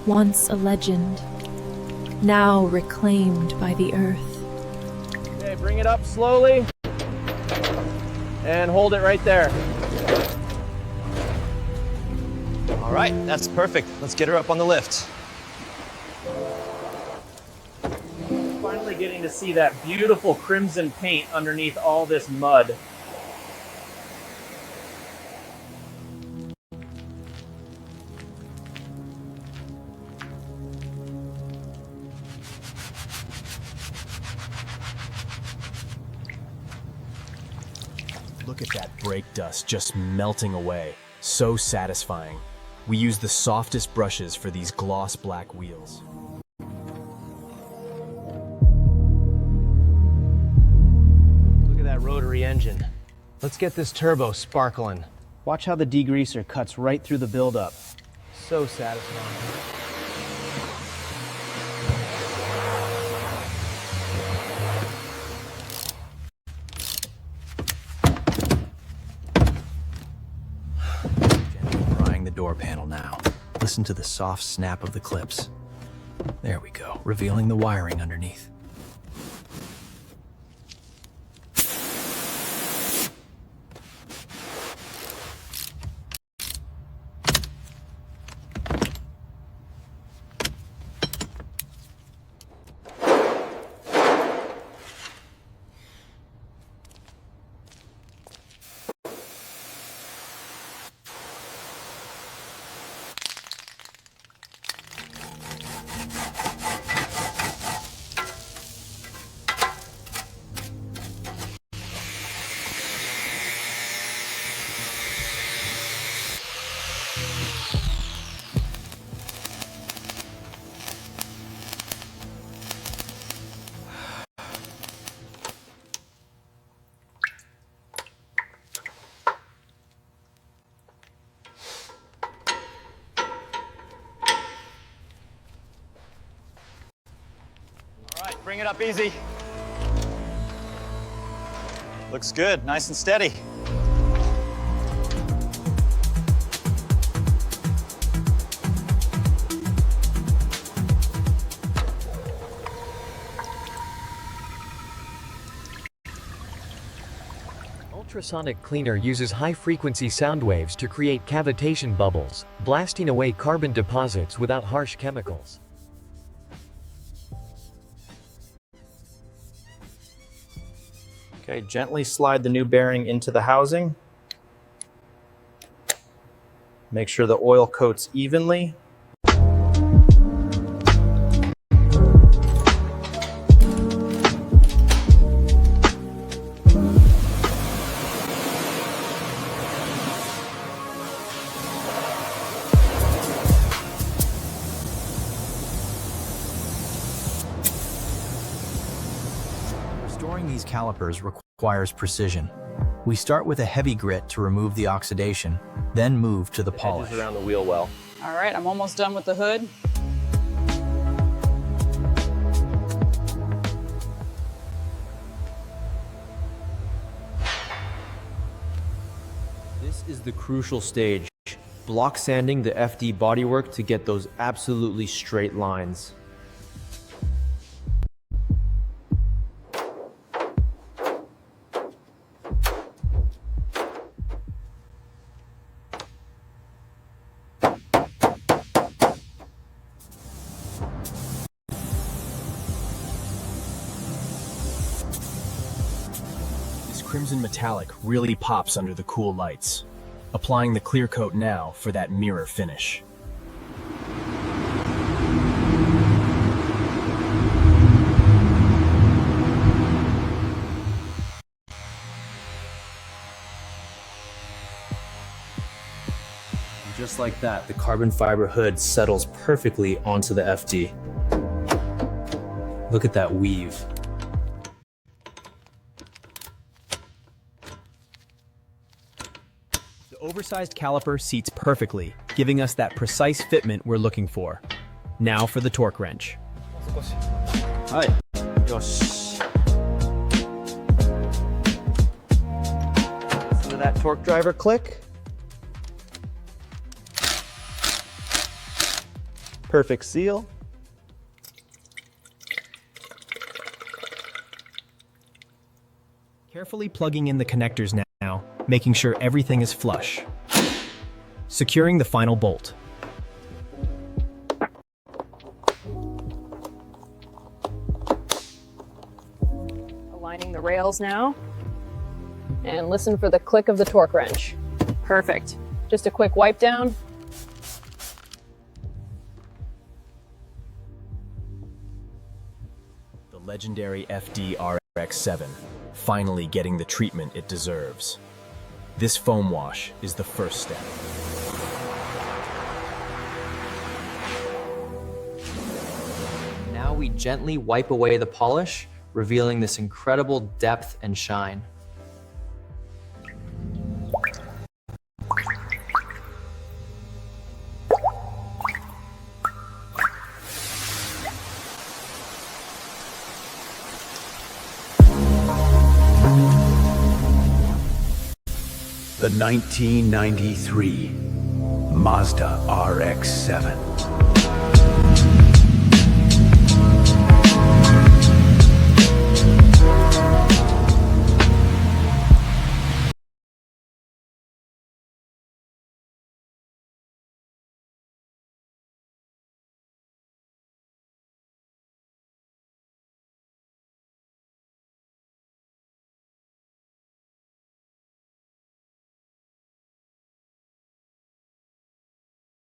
once a legend, now reclaimed by the earth. Okay, bring it up slowly and hold it right there. All right, that's perfect. Let's get her up on the lift. Finally getting to see that beautiful crimson paint underneath all this mud. Look at that brake dust just melting away. So satisfying. We use the softest brushes for these gloss black wheels. Look at that rotary engine. Let's get this turbo sparkling. Watch how the degreaser cuts right through the buildup. So satisfying. Door panel now. Listen to the soft snap of the clips. There we go, revealing the wiring underneath. Bring it up easy. Looks good, nice and steady. Ultrasonic cleaner uses high-frequency sound waves to create cavitation bubbles, blasting away carbon deposits without harsh chemicals. Okay, gently slide the new bearing into the housing. Make sure the oil coats evenly. Restoring these calipers requires precision. We start with a heavy grit to remove the oxidation, then move to the polish. Edges around the wheel well. All right, I'm almost done with the hood. This is the crucial stage. Block sanding the FD bodywork to get those absolutely straight lines. Crimson metallic really pops under the cool lights. Applying the clear coat now for that mirror finish. And just like that, the carbon fiber hood settles perfectly onto the FD. Look at that weave. The oversized caliper seats perfectly, giving us that precise fitment we're looking for. Now for the torque wrench. Hi. Yosh. Listen to that torque driver click. Perfect seal. Carefully plugging in the connectors now, making sure everything is flush. Securing the final bolt. Aligning the rails now. And listen for the click of the torque wrench. Perfect. Just a quick wipe down. The legendary FD RX-7, finally getting the treatment it deserves. This foam wash is the first step. Now we gently wipe away the polish, revealing this incredible depth and shine. The 1993 Mazda RX-7.